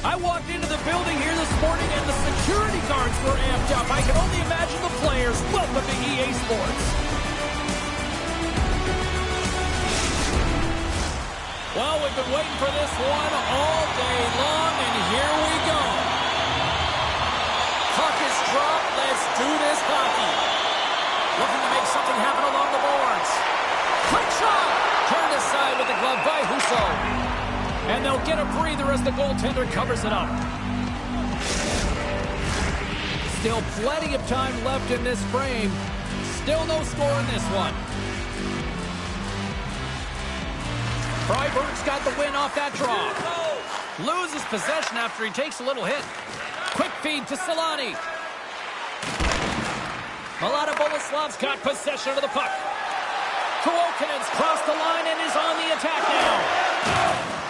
I walked into the building here this morning and the security guards were amped up. I can only imagine the players. Welcome to EA Sports. Well, we've been waiting for this one all day long, and here we go. Puck is dropped. Let's do this hockey. Looking to make something happen along the boards. Quick shot! Turned aside with the glove by Husso. And they'll get a breather as the goaltender covers it up. Still plenty of time left in this frame. Still no score in this one. Freiburg's got the win off that draw. Loses possession after he takes a little hit. Quick feed to Solani. Mladá Boleslav's got possession of the puck. Kuokanen's crossed the line and is on the attack now.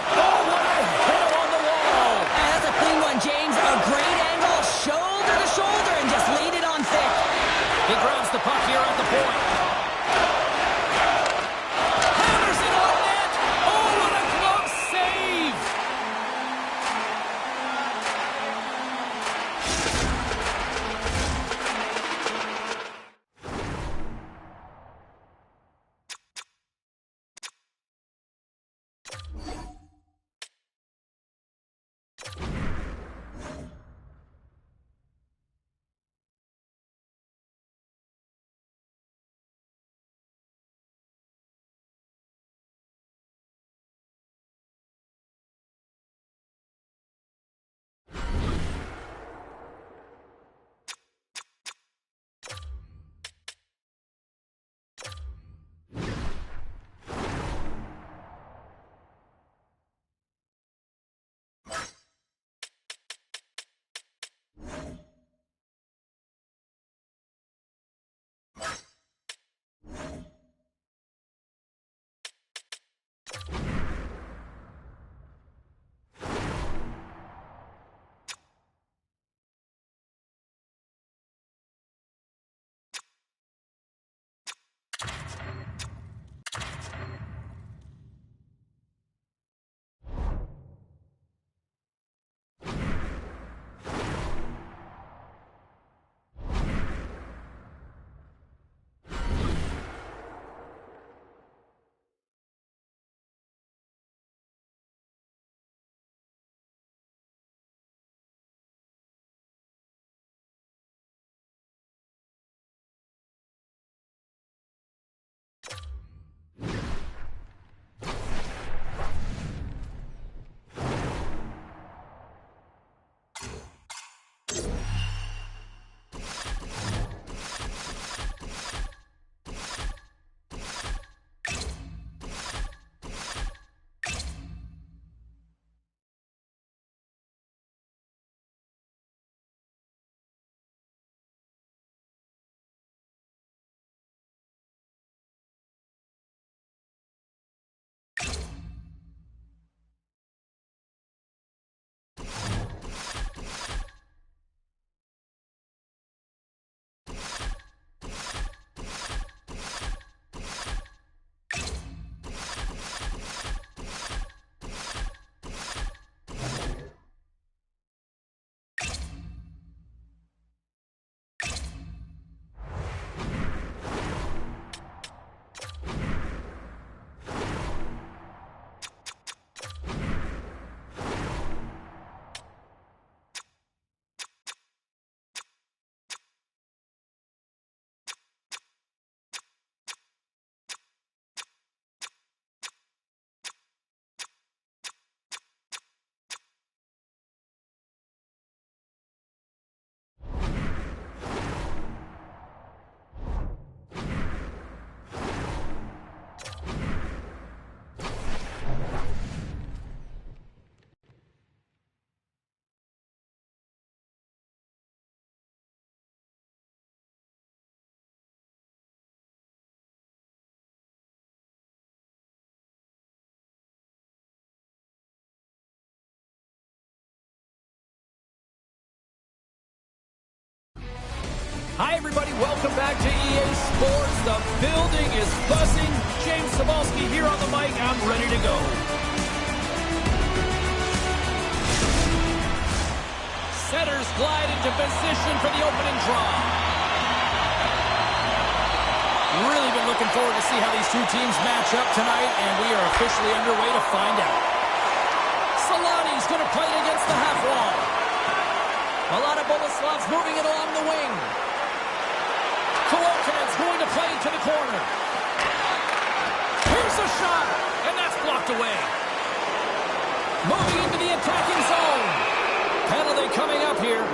Oh, what a hit on the wall. And that's a clean one, James. A great angle, shoulder to shoulder, and just laid it on thick. He grabs the puck here at the point. Hammers it on net. Oh, what a glove save. Hi, everybody. Welcome back to EA Sports. The building is buzzing. James Cebulski here on the mic. I'm ready to go. glide into position for the opening draw. Really been looking forward to see how these two teams match up tonight, and we are officially underway to find out. Salani's going to play it against the half wall. Boleslav's moving it along the wing. Kolokinen's going to play to the corner. Here's a shot, and that's blocked away. Moving into the attacking zone. Penalty coming up here.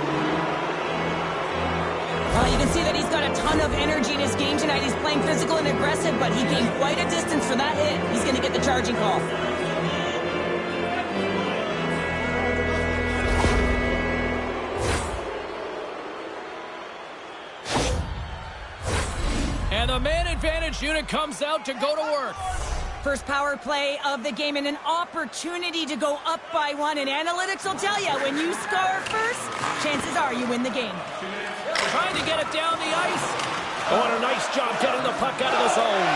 Well, you can see that he's got a ton of energy in his game tonight. He's playing physical and aggressive, but he gained quite a distance for that hit. He's going to get the charging call. And the man advantage unit comes out to go to work. First power play of the game and an opportunity to go up by one. And analytics will tell you, when you score first, chances are you win the game. Trying to get it down the ice. Oh, and a nice job getting the puck out of the zone.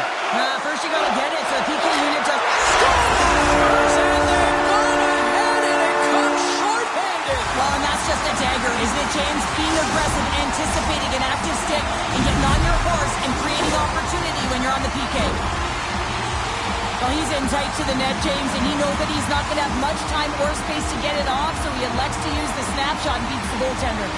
First you got to get it, so the PK unit just scores! And they've gone ahead, and it comes short-handed. Well, and that's just a dagger, isn't it, James? Being aggressive, anticipating an active stick, and getting on your horse and creating opportunity when you're on the PK. Well, he's in tight to the net, James, and he knows that he's not going to have much time or space to get it off, so he elects to use the snapshot and beats the goaltender.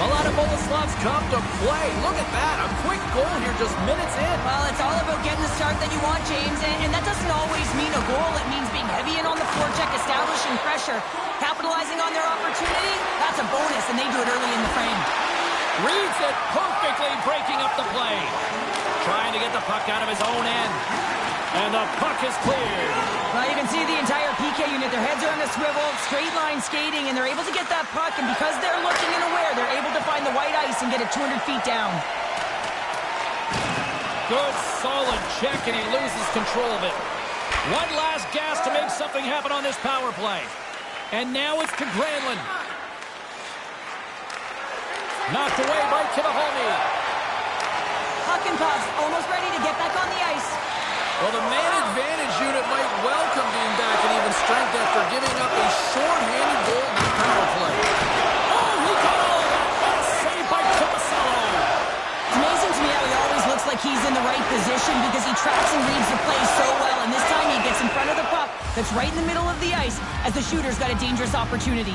Mladá Boleslav's come to play. Look at that, a quick goal here just minutes in. Well, it's all about getting the start that you want, James, and that doesn't always mean a goal. It means being heavy in on the forecheck, establishing pressure, capitalizing on their opportunity. That's a bonus, and they do it early in the frame. Reads it perfectly, breaking up the play. Trying to get the puck out of his own end. And the puck is cleared. Well, you can see the entire PK unit. Their heads are on a swivel, straight line skating, and they're able to get that puck. And because they're looking and aware, they're able to find the white ice and get it 200 feet down. Good, solid check, and he loses control of it. One last gas to make something happen on this power play. And now it's to Granlund. Knocked away by Kivaholmi. Puck and puff, almost ready to get back on the ice. Well, the man advantage unit might welcome being back in even strength after giving up a short-handed goal in the power play. Oh, he got all of that. That's saved by Tomasello. It's amazing to me how he always looks like he's in the right position because he tracks and reads the play so well. And this time he gets in front of the puck that's right in the middle of the ice as the shooter's got a dangerous opportunity.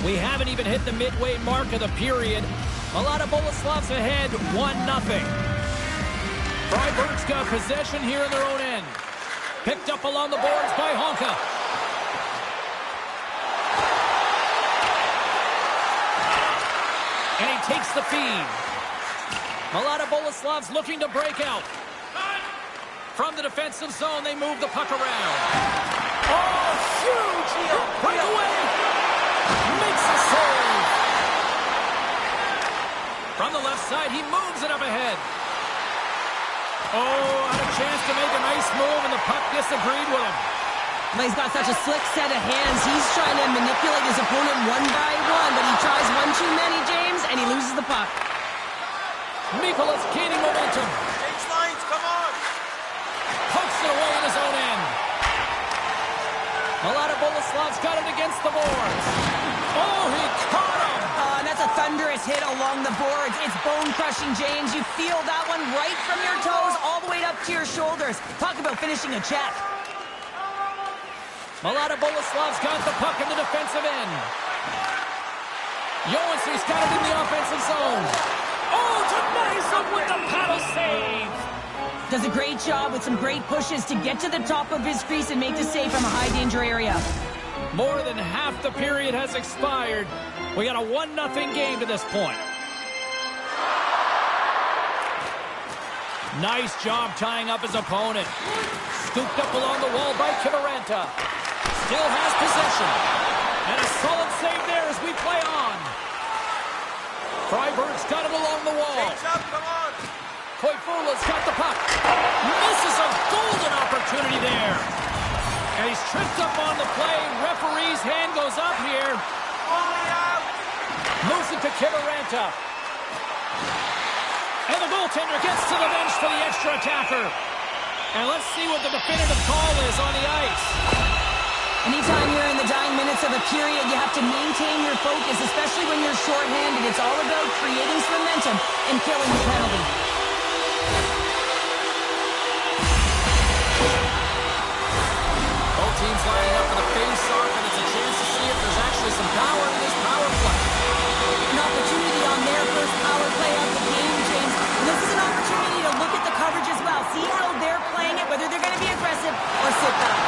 We haven't even hit the midway mark of the period. Mladá Boleslav's ahead 1-0. Freiburg's got possession here in their own end. Picked up along the boards by Honka. And he takes the feed. Mladá Boleslav's looking to break out. From the defensive zone, they move the puck around. Oh, huge breakaway. Makes a save. From the left side, he moves it up ahead. Oh, had a chance to make a nice move, and the puck disagreed with him. Well, he's got such a slick set of hands. He's trying to manipulate his opponent one by one, but he tries one too many, James, and he loses the puck. Mikola's gaining momentum. Change lines, come on! Pokes it away in his own end. Mladá Boleslav's got it against the boards. Oh, he caught him. And that's a thunderous hit along the boards. It's bone-crushing, James. You feel that one right from your toes all the way up to your shoulders. Talk about finishing a check. Mladá Boleslav's got the puck in the defensive end. Johansson's got it in the offensive zone. Oh, denies him with the paddle save. Does a great job with some great pushes to get to the top of his crease and make the save from a high-danger area. More than half the period has expired. We got a 1-0 game to this point. Nice job tying up his opponent. Scooped up along the wall by Kivaranta. Still has possession. And a solid save there as we play on. Freiburg's got it along the wall. Change up, come on! Koivula's got the puck. Misses a golden opportunity there. And he's tripped up on the play. Referee's hand goes up here. Moves it to Kivaranta. And the goaltender gets to the bench for the extra attacker. And let's see what the definitive call is on the ice. Anytime you're in the dying minutes of a period, you have to maintain your focus, especially when you're shorthanded. It's all about creating some momentum and killing the penalty. Both teams lining up for the face-off, and it's a chance to see if there's actually some power in this power play. An opportunity on their first power play of the game, James. And this is an opportunity to look at the coverage as well. See how they're playing it, whether they're going to be aggressive or sit back.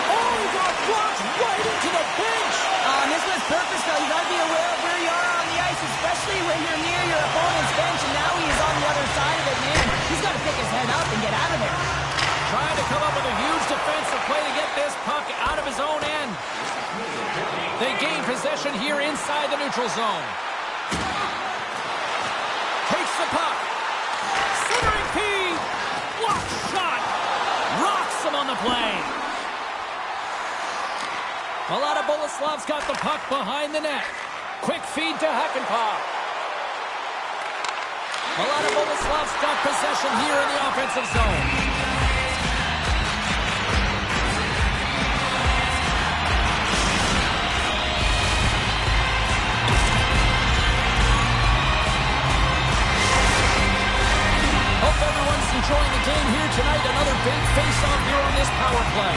Oh, he got blocked right into the bench. And this was purposeful. You got to be aware of where you are on the ice, especially when you're near your opponent's bench, and now he is on the other side of it, man. He's got to pick his head up and get out of there. Trying to come up with a huge defensive play to get this puck out of his own end. They gain possession here inside the neutral zone. Takes the puck. Centering P. Block shot. Rocks him on the play. Mladá Boleslav's got the puck behind the net. Quick feed to Hakanpää. Mladá Boleslav's got possession here in the offensive zone. Hope everyone's enjoying the game here tonight. Another big face-off here on this power play.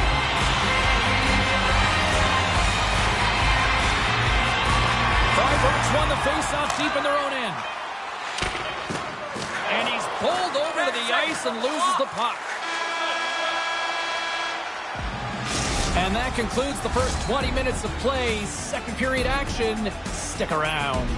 Fribourg's won the face-off deep in their own end. And he's pulled over to the ice and loses the puck. And that concludes the first 20 minutes of play. Second period action. Stick around.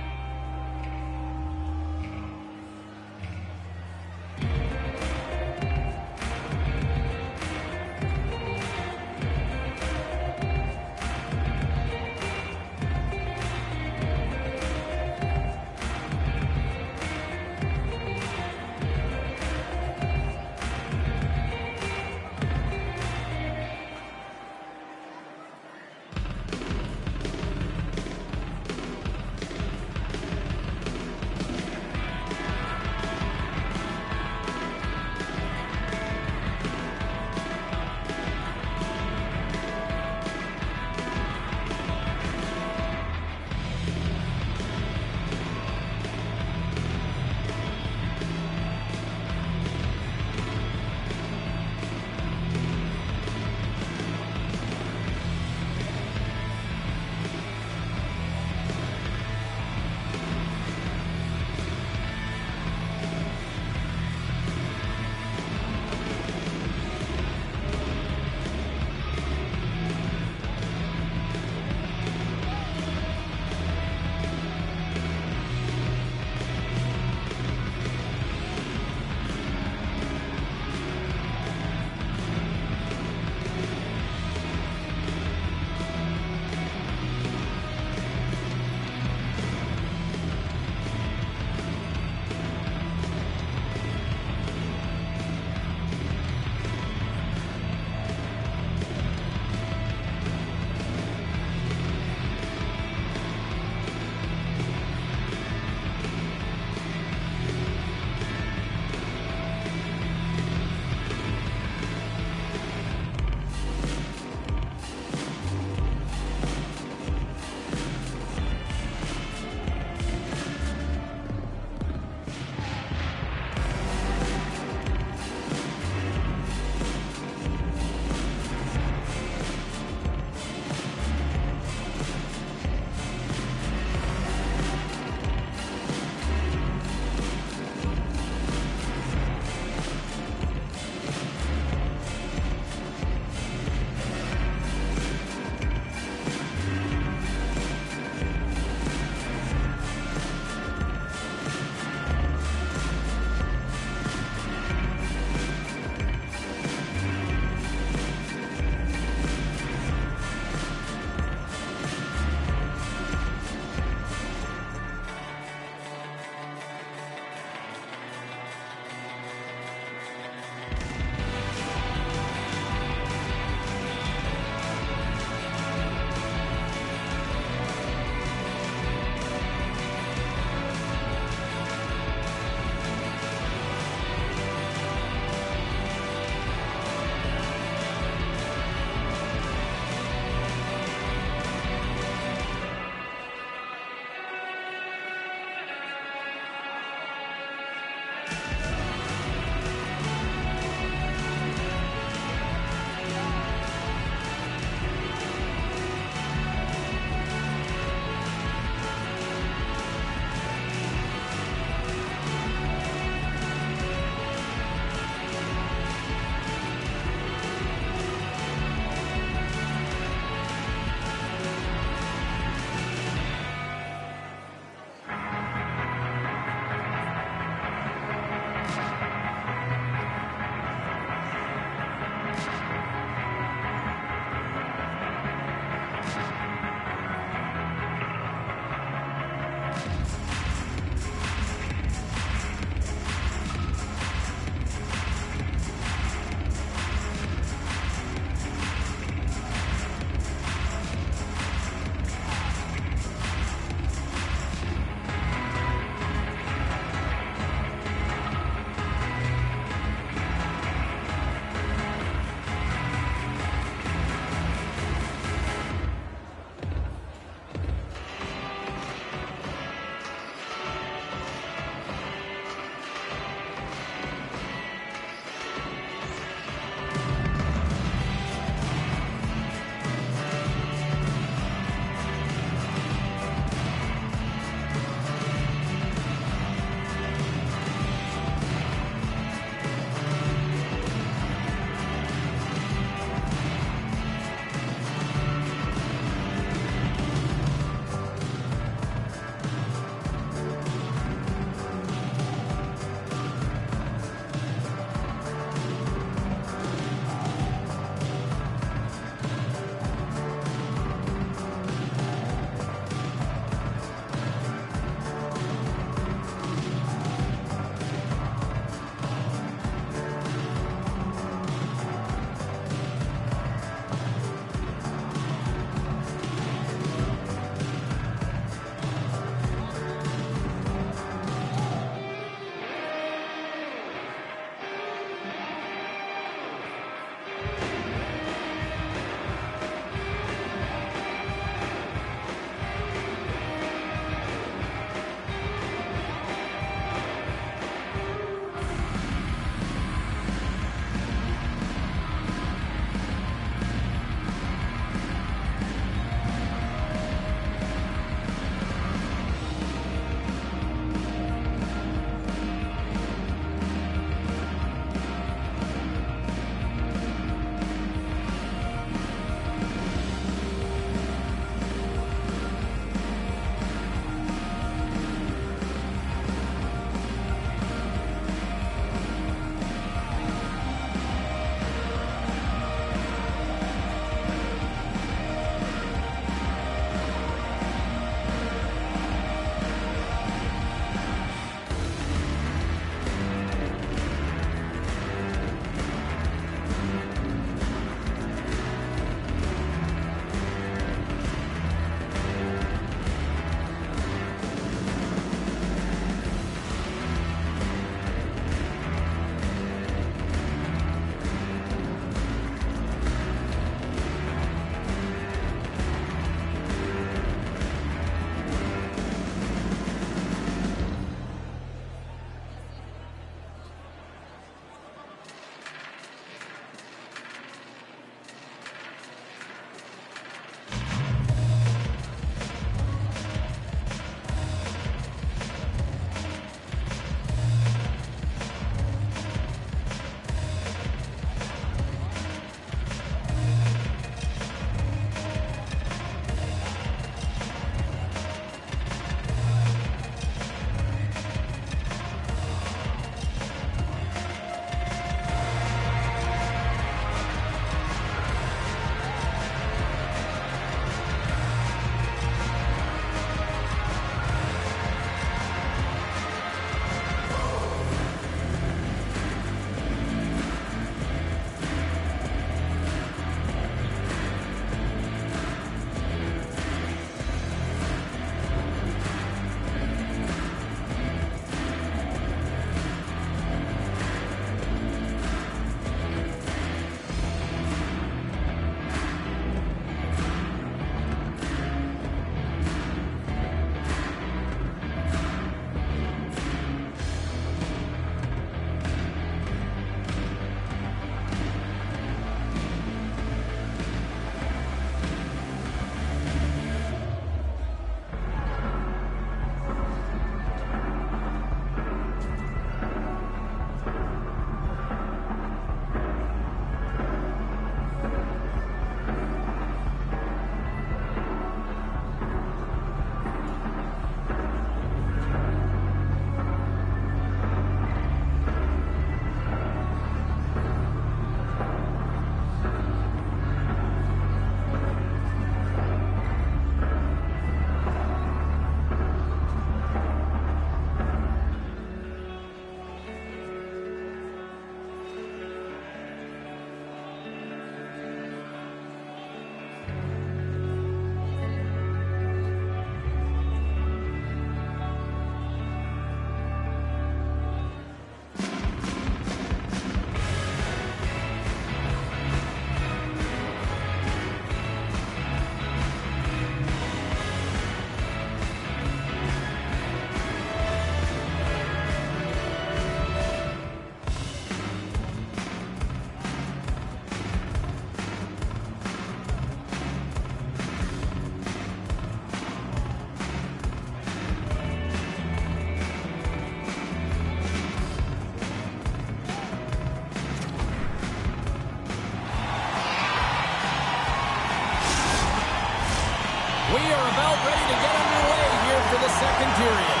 are about ready to get underway here for the second period.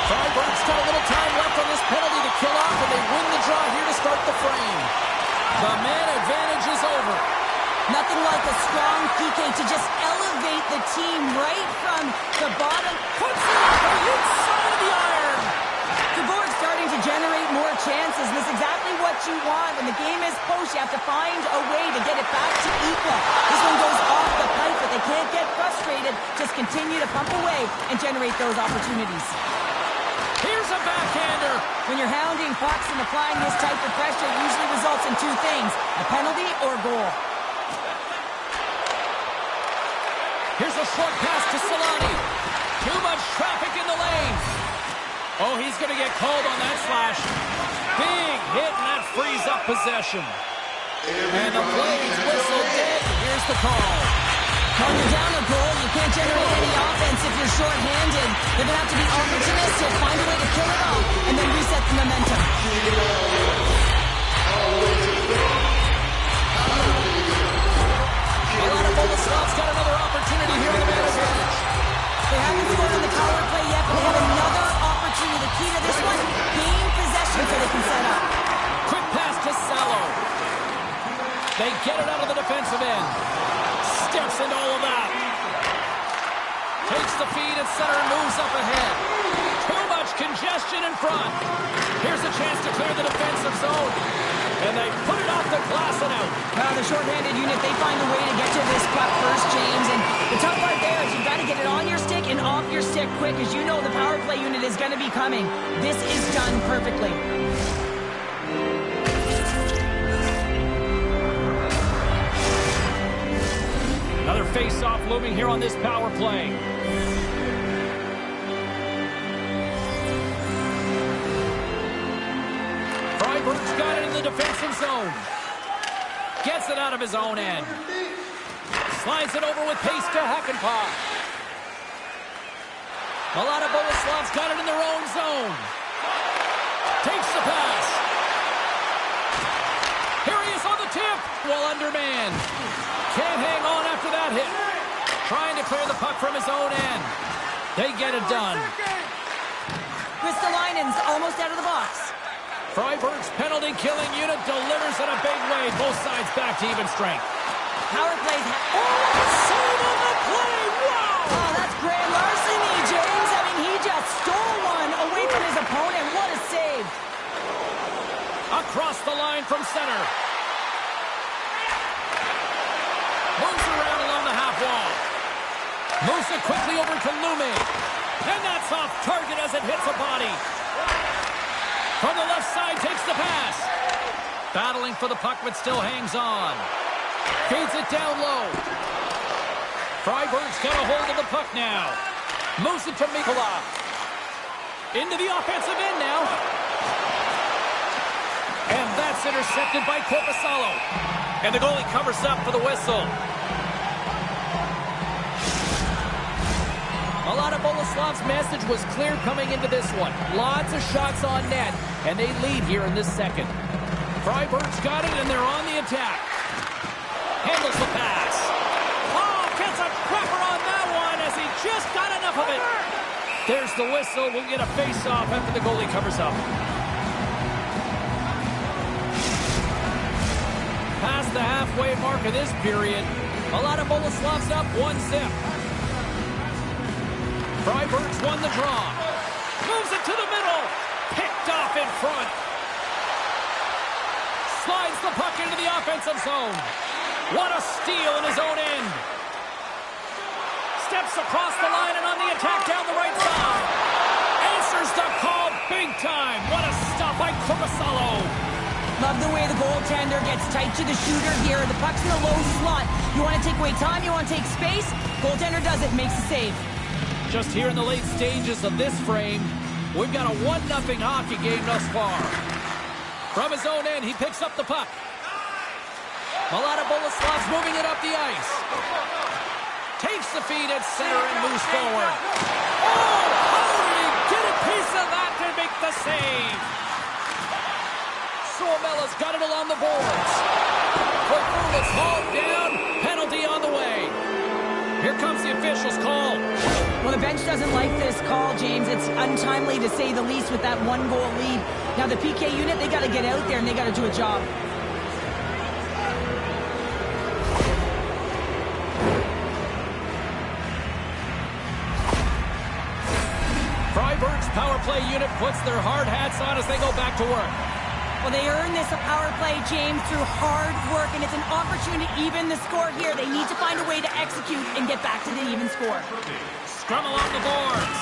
Freiburg's got a little time left on this penalty to kill off, and they win the draw here to start the frame. The man advantage is over. Nothing like a strong PK to just elevate the team right from the bottom. Puts it on the inside of the iron. The board's starting to generate more chances. This is exactly what you want. When the game is close, you have to find a way to get it back to equal. This one goes off the pipe, but they can't get frustrated. Just continue to pump away and generate those opportunities. Here's a backhander. When you're hounding pucks and applying this type of pressure, it usually results in two things, a penalty or a goal. Here's a short pass to Solani. Too much traffic in the lane. Oh, he's going to get called on that slash. Big hit, and that frees up possession. And the Blades whistle dead. Here's the call. When you're down a goal, you can't generate any offense if you're short-handed. They're going to have to be opportunistic, find a way to kill it off, and then reset the momentum. A lot of Boleslav's got another opportunity here in the man advantage. They haven't scored on the power play yet, but they have another opportunity. The key to this one, gain possession so they can set up. Quick pass to Salo. They get it out of the defensive end. Steps into all of that. Takes the feed at center and moves up ahead. Too much congestion in front. Here's a chance to clear the defensive zone. And they put it off the glass and out. The short-handed unit, they find a way to get to this puck first, James. And the tough part there is you've got to get it on your stick and off your stick quick, as you know the power play unit is going to be coming. This is done perfectly. Another face-off looming here on this power play. Freiburg's got it in the defensive zone. Gets it out of his own end. Slides it over with pace to Hakanpää. Mladá Boleslav's got it in their own zone. Takes the pass. Here he is on the tip. Well undermanned. Can't hang on after that hit. Trying to clear the puck from his own end. They get it done. Ristolainen's almost out of the box. Freiburg's penalty-killing unit delivers in a big way. Both sides back to even strength. Power plays. Save on the play! Wow! Oh, that's grand larceny, James. I mean, he just stole one away from his opponent. What a save. Across the line from center. Moves around along the half wall. Moves it quickly over to Lume. And that's off target as it hits a body. From the left side, takes the pass. Battling for the puck, but still hangs on. Feeds it down low. Freiburg's got a hold of the puck now. Moves it to Mikola. Into the offensive end now. And that's intercepted by Korpisalo. And the goalie covers up for the whistle. Mladá Boleslav's message was clear coming into this one. Lots of shots on net, and they lead here in this second. Freiburg's got it, and they're on the attack. Handles the pass. Oh, gets a cracker on that one as he just got enough of it. There's the whistle. We'll get a face-off after the goalie covers up. Past the halfway mark of this period, Mladá Boleslav's up 1-0. Freiburg's won the draw. Moves it to the middle. Picked off in front. Slides the puck into the offensive zone. What a steal in his own end. Steps across the line and on the attack down the right side. Answers the call big time. What a stop by Korpisalo. Love the way the goaltender gets tight to the shooter here. The puck's in the low slot. You want to take away time, you want to take space. Goaltender does it, makes a save. Just here in the late stages of this frame, we've got a 1-0 hockey game thus far. From his own end, he picks up the puck. Mladá Boleslav's moving it up the ice. Takes the feed at center and moves forward. Oh, how did he get a piece of that to make the save? Suomela's got it along the boards. through. It's hauled down. Penalty on the way. Here comes the official's call. Well, the bench doesn't like this call, James. It's untimely to say the least with that one-goal lead. Now, the PK unit, they got to get out there and they got to do a job. Freiburg's power play unit puts their hard hats on as they go back to work. Well, they earn this power play, James, through hard work, and it's an opportunity to even the score here. They need to find a way to execute and get back to the even score. Scrum along the boards.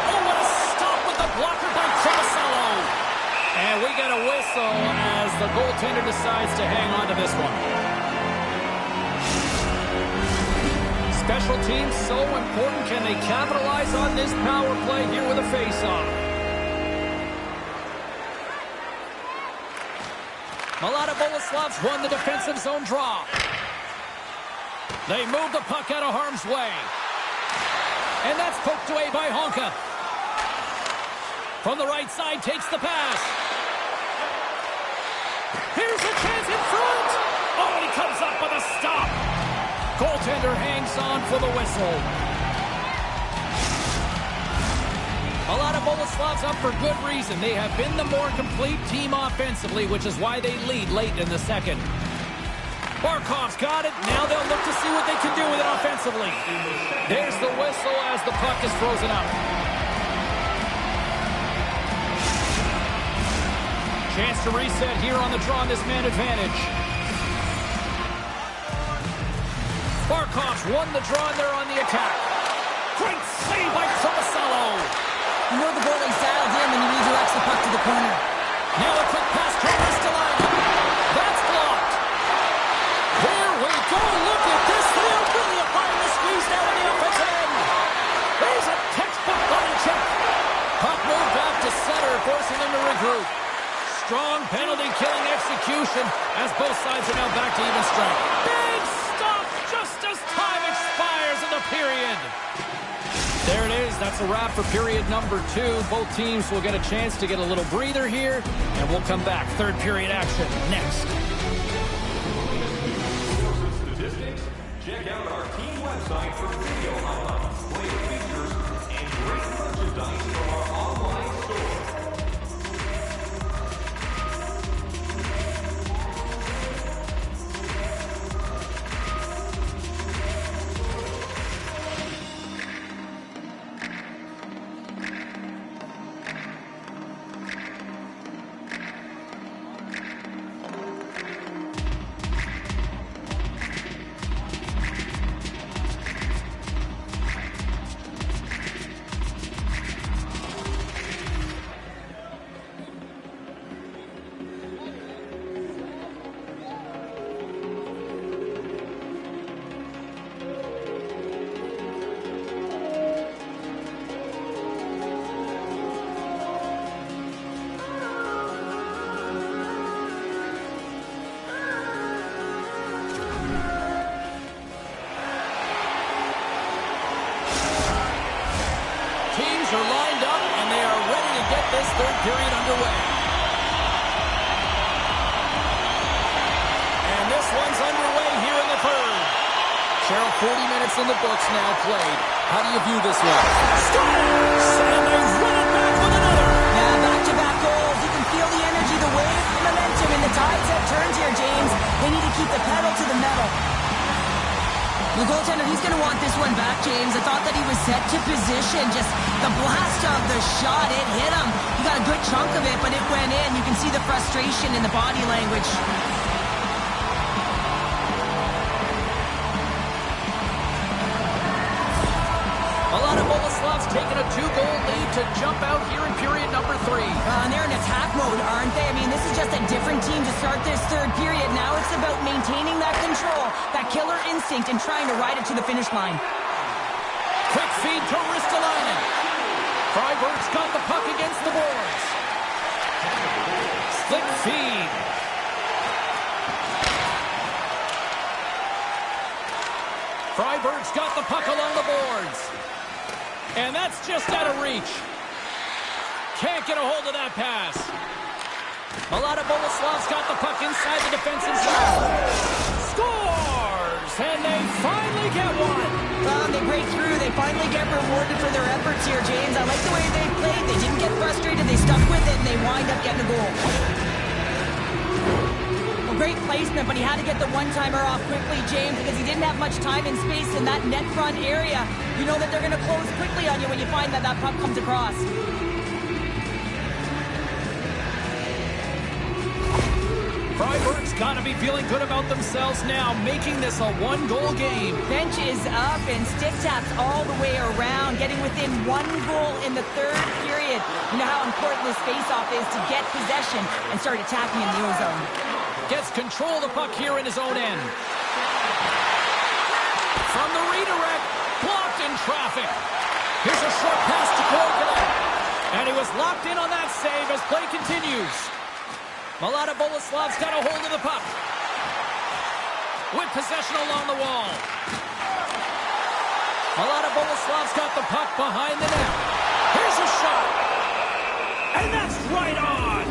Oh, what a stop with the blocker by Boleslav. And we get a whistle as the goaltender decides to hang on to this one. Special teams so important. Can they capitalize on this power play here with a face-off? Mladá Boleslav's won the defensive zone draw. They move the puck out of harm's way. And that's poked away by Honka. From the right side, takes the pass. Here's a chance in front. Oh, and he comes up with a stop. Goaltender hangs on for the whistle. Mladá Boleslav's up for good reason. They have been the more complete team offensively, which is why they lead late in the second. Barkov's got it. Now they'll look to see what they can do with it offensively. There's the whistle as the puck is frozen up. Chance to reset here on the draw on this man advantage. Barkov's won the draw and they're on the attack. Great save by Boleslav. You know the goalie saddled in when he redirects the puck to the corner. Now a quick pass to Runkosarja. That's blocked. There we go. Look at this. They're really applying the squeeze now on the offensive end. There's a textbook body check. Puck moved back to center, forcing them to regroup. Strong penalty-killing execution as both sides are now back to even strength. Big stop just as time expires in the period. There it is. That's a wrap for period number 2. Both teams will get a chance to get a little breather here, and we'll come back. Third period action next. For statistics, check out our team website for video highlights, player features, and great merchandise from our online store. Are lined up, and they are ready to get this third period underway. And this one's underway here in the third. Cheryl, 40 minutes in the books now played. How do you view this one? Scores! And they run it back with another. Yeah, back-to-back goals. You can feel the energy, the wave, the momentum, and the tides have turned here, James. They need to keep the pedal to the metal. The goaltender, he's going to want this one back, James. I thought that he was set to position. Just the blast of the shot, it hit him. He got a good chunk of it, but it went in. You can see the frustration in the body language. Mladá Boleslav's taken a 2-goal lead to jump out here in period number 3. And they're in attack mode, aren't they? I mean, this is just a different team to start this third period. Now it's about maintaining that control, that killer instinct, and trying to ride it to the finish line. Quick feed to Ristolainen. Freiburg's got the puck against the boards. Split feed. Freiburg's got the puck along the boards. And that's just out of reach. Can't get a hold of that pass. Mladá Boleslav's got the puck inside the defensive zone. Scores! And they finally get one. Well, they break through. They finally get rewarded for their efforts here, James. I like the way they played. They didn't get frustrated. They stuck with it, and they wind up getting a goal. Well, great placement, but he had to get the one-timer off quickly, James, because he didn't have much time and space in that net front area. You know that they're going to close quickly on you when you find that puck comes across. Fribourg's got to be feeling good about themselves now, making this a one-goal game. Bench is up and stick taps all the way around, getting within one goal in the third period. You know how important this face-off is to get possession and start attacking in the O-zone. Gets control of the puck here in his own end. From the redirect, blocked in traffic. Here's a short pass to Corcoran. And he was locked in on that save as play continues. Mladá Boleslav's got a hold of the puck. With possession along the wall. Mladá Boleslav's got the puck behind the net. Here's a shot. And that's right on.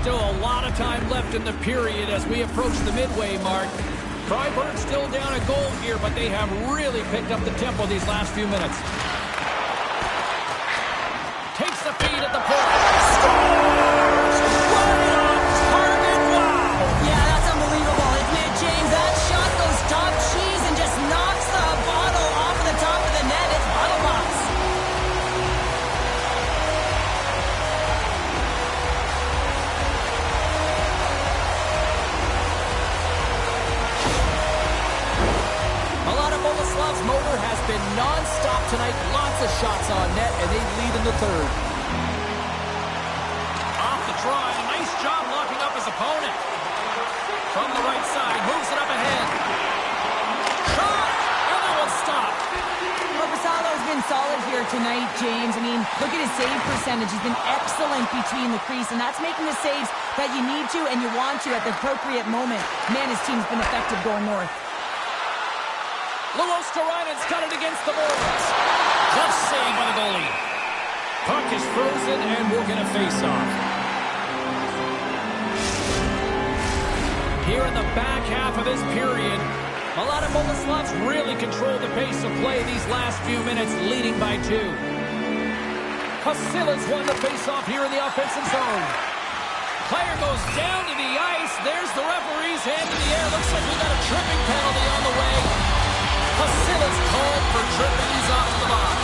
Still a lot of time left in the period as we approach the midway mark. Fribourg still down a goal here, but they have really picked up the tempo these last few minutes. Takes the feed at the point. Scores! Right off target. Wow! Yeah, that's unbelievable, isn't it, James? That shot goes top cheese and just knocks the bottle off of the top of the net. It's bottle box. Mladá Boleslav's motor has been non-stop tonight. Lots of shots on net, and they lead in the third. Off the try. Nice job locking up his opponent. From the right side, moves it up ahead. Shot! And that one's stopped. Corposalo's been solid here tonight, James. I mean, look at his save percentage. He's been excellent between the crease, and that's making the saves that you need to and you want to at the appropriate moment. Man, his team's been effective going north. Runkosarja's got it against the boards. Clutch save by the goalie. Puck is frozen, and we're going to face off. Here in the back half of this period, Mladá Boleslav's really controlled the pace of play these last few minutes, leading by 2. Hasila's won the face-off here in the offensive zone. Player goes down to the ice. There's the referee's hand in the air. Looks like we got a tripping penalty on the way. Hasila's called for tripping. He's off the box.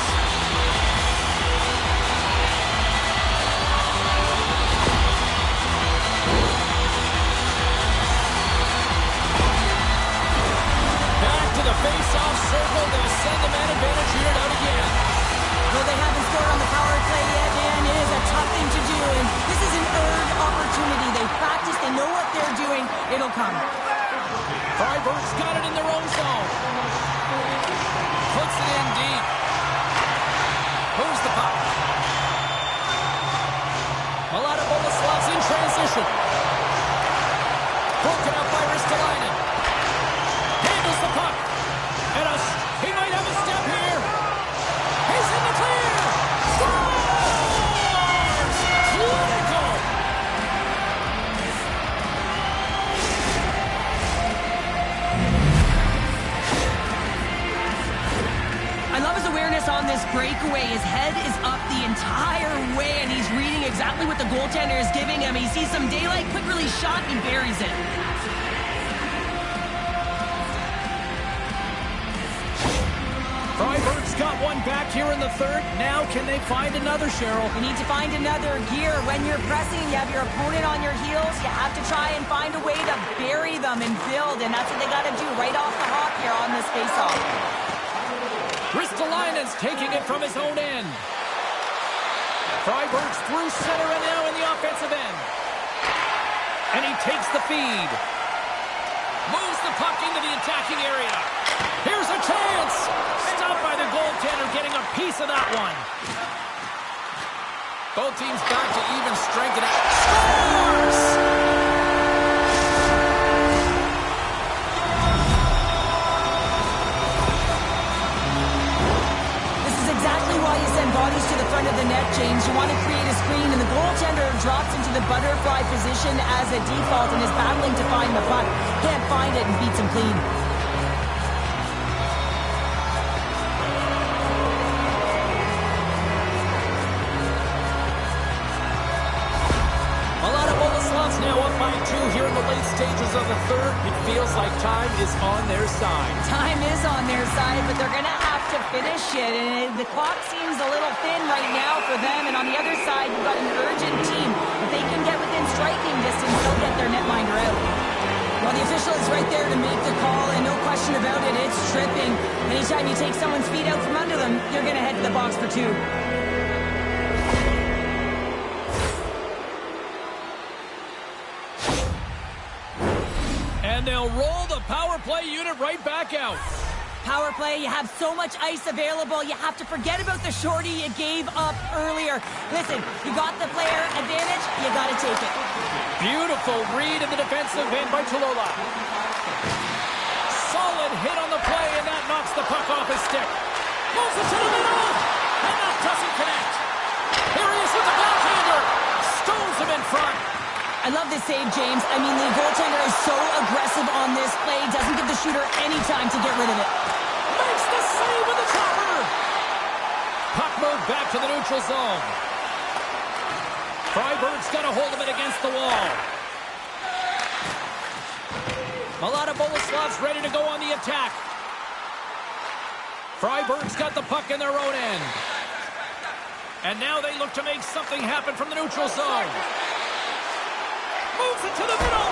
Back to the face-off circle. They'll send the man advantage here out again. Though they haven't scored on the power play yet, man, it is a tough thing to do. And this is an earned opportunity. They practice. They know what they're doing. It'll come. Fribourg's got it in their own zone. Puts it in deep. Moves the puck. Mladá Boleslav's in transition. Broken up by Ristolainen. Handles the puck. And he might have a step here. He's in the clear. Scores! Clinical. I love his awareness on this breakaway. His head is up the entire way, and he's reading exactly what the goaltender is giving him. He sees some daylight, quick release shot, and he buries it. Fribourg's got one back here in the third. Now can they find another, Cheryl? You need to find another gear. When you're pressing, you have your opponent on your heels. You have to try and find a way to bury them and build, and that's what they got to do right off the hop here on this faceoff. Ristolainen's taking it from his own end. Fribourg's through center and now in the offensive end. And he takes the feed. Moves the puck into the attacking area. Here's a chance. Stopped by the goaltender, getting a piece of that one. Both teams back to even strength. And scores! Why you send bodies to the James. You want to create a screen, and the goaltender drops into the butterfly position as a default and is battling to find the puck. Can't find it and beats him clean. Boleslav's now up by 2 here in the late stages of the third. It feels like time is on their side. Time is on their side, but they're going to have to finish it. And the clock seems a little thin right now for them. And on the other side, you've got an urgent team. If they can get within striking distance, they'll get their netminder out. Well, the official is right there to make the call, and no question about it, it's tripping. Anytime you take someone's feet out from under them, you're going to head to the box for 2. And they'll roll the power play unit right back out. Power play, you have so much ice available, you have to forget about the shorty you gave up earlier. Listen, you got the player advantage, you got to take it. Beautiful read in the defensive end by Tulola. Solid hit on the play, and that knocks the puck off his stick. Moves it to the middle, and that doesn't connect. Here he is with the backhander. Stones him in front. I love this save, James. I mean, the goaltender is so aggressive on this play, doesn't give the shooter any time to get rid of it. Makes the save with the chopper. Puck moved back to the neutral zone. Freiburg's got a hold of it against the wall. Mladá Boleslav's ready to go on the attack. Freiburg's got the puck in their own end. And now they look to make something happen from the neutral zone. Moves it to the middle.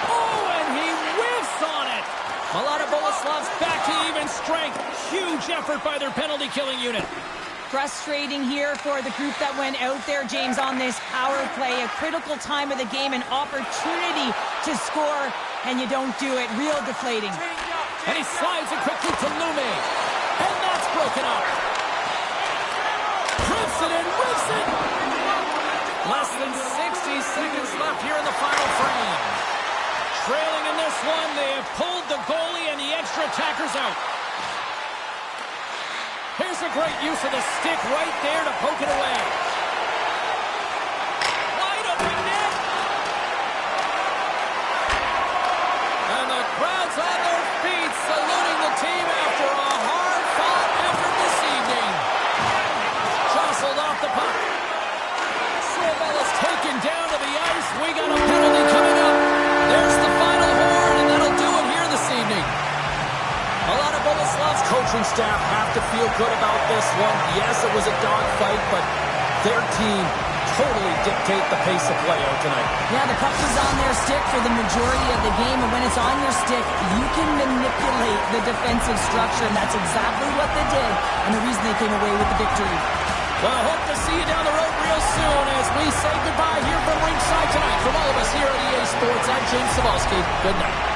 Oh, and he whiffs on it. Mladá Boleslav's back to even strength. Huge effort by their penalty-killing unit. Frustrating here for the group that went out there, James, on this power play. A critical time of the game, an opportunity to score, and you don't do it. Real deflating. And he slides it quickly to Lume. And that's broken up. Trips it and whiffs it. Less than 60 seconds left here in the final frame. Trailing in this one, they have pulled the goalie and the extra attackers out. Here's a great use of the stick right there to poke it away. Wide open net. And the crowd's on their feet, saluting the team after a hard-fought effort this evening. Jostled off the puck. Is taken down to the ice. We got a penalty coming up. There's the final horn, and that'll do it here this evening. Mladá Boleslav's coaching staff have to feel good about this one. Yes, it was a dogfight, but their team totally dictate the pace of play out tonight. Yeah, the puck was on their stick for the majority of the game, and when it's on your stick, you can manipulate the defensive structure, and that's exactly what they did, and the reason they came away with the victory. Well, I hope to see you down the road real soon as we say goodbye here from ringside tonight. From all of us here at EA Sports, I'm James Cebulski. Good night.